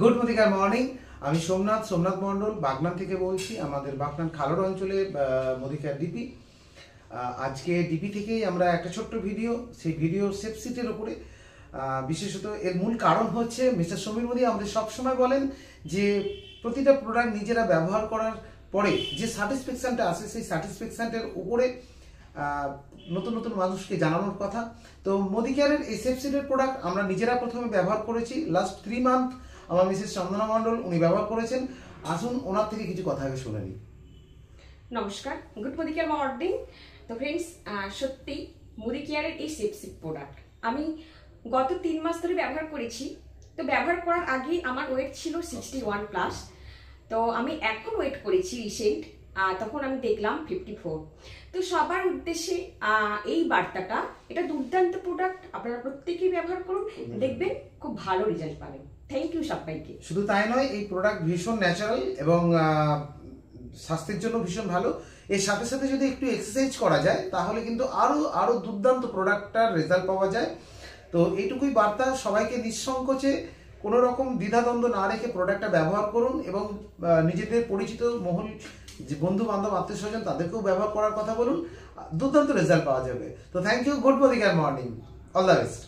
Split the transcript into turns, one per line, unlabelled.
Good morning. আমি সোমনাথ মন্ডল বাগনান থেকে বলছি। আমাদের বাগনান খালড় অঞ্চলে মদিকার ডিপি। আজকে ডিপি থেকেই আমরা একটা ছোট্ট ভিডিও, সেই ভিডিও সেপসিটের উপরে, বিশেষত এর মূল কারণ হচ্ছে মিস্টার সমীর মোদি আমাদের সবসময় বলেন যে প্রতিটা প্রোডাক্ট নিজেরা ব্যবহার করার পরে যে স্যাটিসফ্যাকশনটা আসে সেই স্যাটিসফ্যাকশনটার উপরে নতুন নতুন মানুষকে জানানোর কথা। তো মোদিকেয়ারের এই সেপসিটের প্রোডাক্ট আমরা নিজেরা প্রথমে ব্যবহার করেছি। লাস্ট 3 মান্থ আমার মিসেস চন্দনা মন্ডল উনি ব্যবহার করেছেন। আসুন ওনার থেকে কিছু কথা আগে শুনে নিই।
নমস্কার, গুড মোদিকেয়ার মর্নিং। তো ফ্রেন্ডস, সত্যি মোদিকেয়ারের এই সেপসিট প্রোডাক্ট আমি গত 3 মাস ধরে ব্যবহার করেছি। তো ব্যবহার করার আগে আমার ওয়েট ছিল 61+। তো আমি এখন ওয়েট করেছি রিসেন্ট, তখন আমি দেখলাম 54। তো সবার উদ্দেশ্যে এই বার্তাটা, এটা দুর্দান্ত প্রোডাক্ট, আপনারা প্রত্যেকেই ব্যবহার করুন, দেখবেন খুব ভালো রেজাল্ট পাবেন। থ্যাংক ইউ সবাইকে।
শুধু তাই নয়, এই প্রোডাক্ট ভীষণ ন্যাচারাল এবং স্বাস্থ্যের জন্য ভীষণ ভালো। এর সাথে সাথে যদি একটু এক্সারসাইজ করা যায় তাহলে কিন্তু আরো দুর্দান্ত প্রোডাক্টটার রেজাল্ট পাওয়া যায়। তো এইটুকুই বার্তা, সবাইকে নিঃসংকোচে কোনো রকম দ্বিধাদ্বন্দ্ব না রেখে প্রোডাক্টটা ব্যবহার করুন এবং নিজেদের পরিচিত মহল, যে বন্ধু বান্ধব আত্মীয় স্বজন তাদেরকেও ব্যবহার করার কথা বলুন। দুর্দান্ত রেজাল্ট পাওয়া যাবে। তো thank you, good morning, all the best.